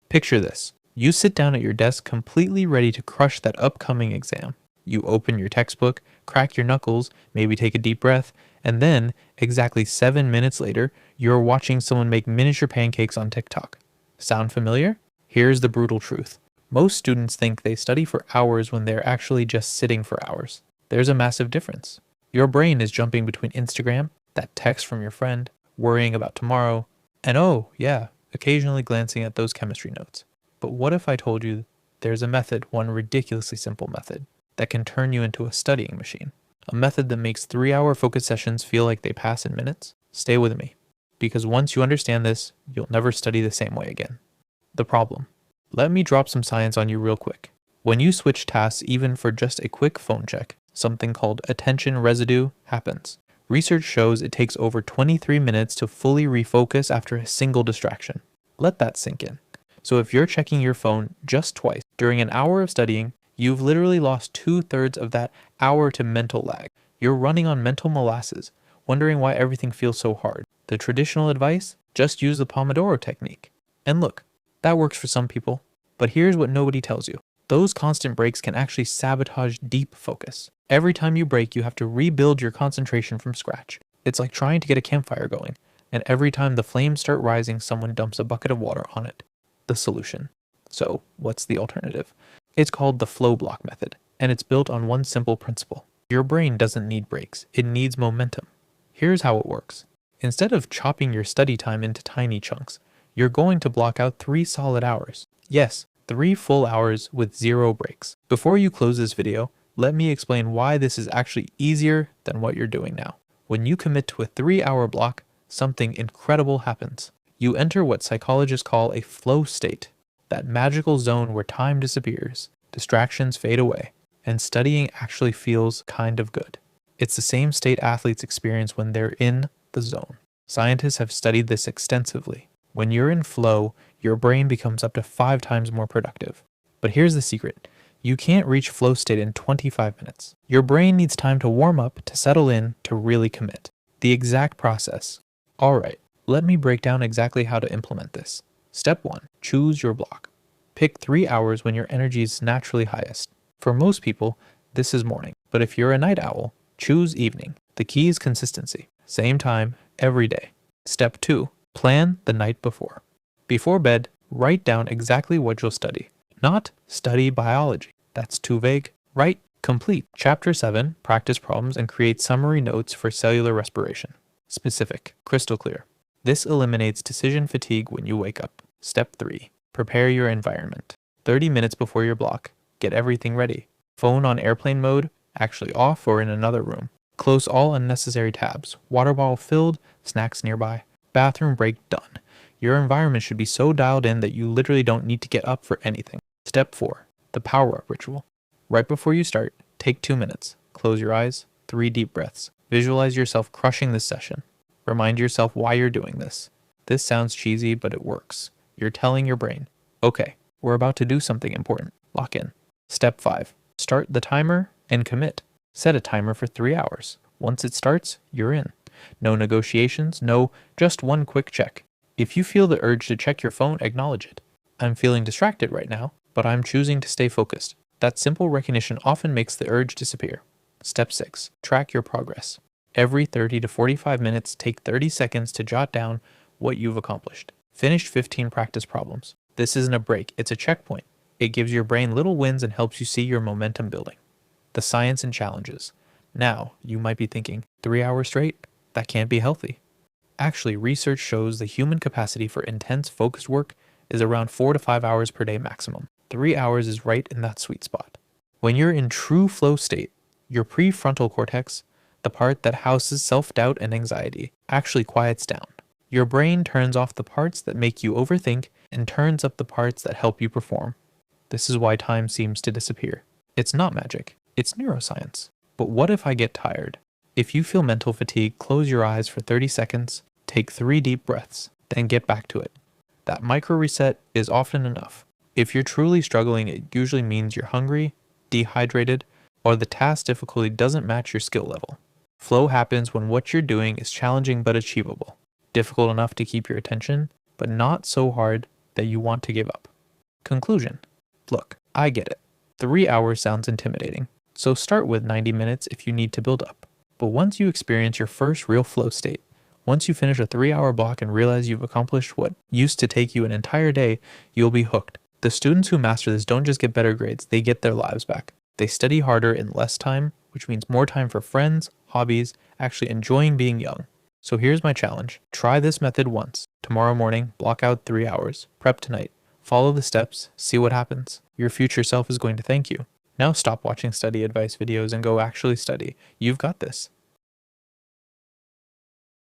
Picture this. You sit down at your desk completely ready to crush that upcoming exam. You open your textbook, crack your knuckles, maybe take a deep breath, and then, exactly 7 minutes later, you're watching someone make miniature pancakes on TikTok. Sound familiar? Here's the brutal truth. Most students think they study for hours when they're actually just sitting for hours. There's a massive difference. Your brain is jumping between Instagram, that text from your friend, worrying about tomorrow, and oh, yeah, occasionally glancing at those chemistry notes. But what if I told you there's a method, one ridiculously simple method, that can turn you into a studying machine? A method that makes 3-hour focus sessions feel like they pass in minutes? Stay with me, because once you understand this, you'll never study the same way again. The problem. Let me drop some science on you real quick. When you switch tasks even for just a quick phone check, something called attention residue happens. Research shows it takes over 23 minutes to fully refocus after a single distraction. Let that sink in. So if you're checking your phone just twice during an hour of studying, you've literally lost 2/3 of that hour to mental lag. You're running on mental molasses, wondering why everything feels so hard. The traditional advice? Just use the Pomodoro technique. And look, that works for some people. But here's what nobody tells you. Those constant breaks can actually sabotage deep focus. Every time you break, you have to rebuild your concentration from scratch. It's like trying to get a campfire going, and every time the flames start rising, someone dumps a bucket of water on it. The solution. So, what's the alternative? It's called the flow block method, and it's built on one simple principle. Your brain doesn't need breaks, it needs momentum. Here's how it works. Instead of chopping your study time into tiny chunks, you're going to block out 3 solid hours. Yes, 3 full hours with 0 breaks. Before you close this video, let me explain why this is actually easier than what you're doing now. When you commit to a 3-hour block, something incredible happens. You enter what psychologists call a flow state, that magical zone where time disappears, distractions fade away, and studying actually feels kind of good. It's the same state athletes experience when they're in the zone. Scientists have studied this extensively. When you're in flow, your brain becomes up to 5 times more productive. But here's the secret. You can't reach flow state in 25 minutes. Your brain needs time to warm up, to settle in, to really commit. The exact process. Alright, let me break down exactly how to implement this. Step 1. Choose your block. Pick 3 hours when your energy is naturally highest. For most people, this is morning. But if you're a night owl, choose evening. The key is consistency. Same time, every day. Step 2. Plan the night before. Before bed, write down exactly what you'll study. Not study biology. That's too vague. Write complete. Chapter 7, practice problems and create summary notes for cellular respiration. Specific, crystal clear. This eliminates decision fatigue when you wake up. Step 3, prepare your environment. 30 minutes before your block, get everything ready. Phone on airplane mode, actually off or in another room. Close all unnecessary tabs. Water bottle filled, snacks nearby. Bathroom break done. Your environment should be so dialed in that you literally don't need to get up for anything. Step 4, the power-up ritual. Right before you start, take 2 minutes. Close your eyes, 3 deep breaths. Visualize yourself crushing this session. Remind yourself why you're doing this. This sounds cheesy, but it works. You're telling your brain, okay, we're about to do something important. Lock in. Step 5, start the timer and commit. Set a timer for 3 hours. Once it starts, you're in. No negotiations, no just one quick check. If you feel the urge to check your phone, acknowledge it. I'm feeling distracted right now, but I'm choosing to stay focused. That simple recognition often makes the urge disappear. Step 6, track your progress. Every 30 to 45 minutes, take 30 seconds to jot down what you've accomplished. Finish 15 practice problems. This isn't a break, it's a checkpoint. It gives your brain little wins and helps you see your momentum building. The science and challenges. Now, you might be thinking, 3 hours straight? That can't be healthy. Actually, research shows the human capacity for intense focused work is around 4 to 5 hours per day maximum. 3 hours is right in that sweet spot. When you're in true flow state, your prefrontal cortex, the part that houses self-doubt and anxiety, actually quiets down. Your brain turns off the parts that make you overthink and turns up the parts that help you perform. This is why time seems to disappear. It's not magic, it's neuroscience. But what if I get tired? If you feel mental fatigue, close your eyes for 30 seconds, take 3 deep breaths, then get back to it. That micro reset is often enough. If you're truly struggling, it usually means you're hungry, dehydrated, or the task difficulty doesn't match your skill level. Flow happens when what you're doing is challenging but achievable. Difficult enough to keep your attention, but not so hard that you want to give up. Conclusion. Look, I get it. 3 hours sounds intimidating, so start with 90 minutes if you need to build up. But once you experience your first real flow state, once you finish a 3-hour block and realize you've accomplished what used to take you an entire day, you'll be hooked. The students who master this don't just get better grades, they get their lives back. They study harder in less time, which means more time for friends, hobbies, actually enjoying being young. So here's my challenge. Try this method once. Tomorrow morning, block out 3 hours. Prep tonight. Follow the steps, see what happens. Your future self is going to thank you. Now stop watching study advice videos and go actually study. You've got this.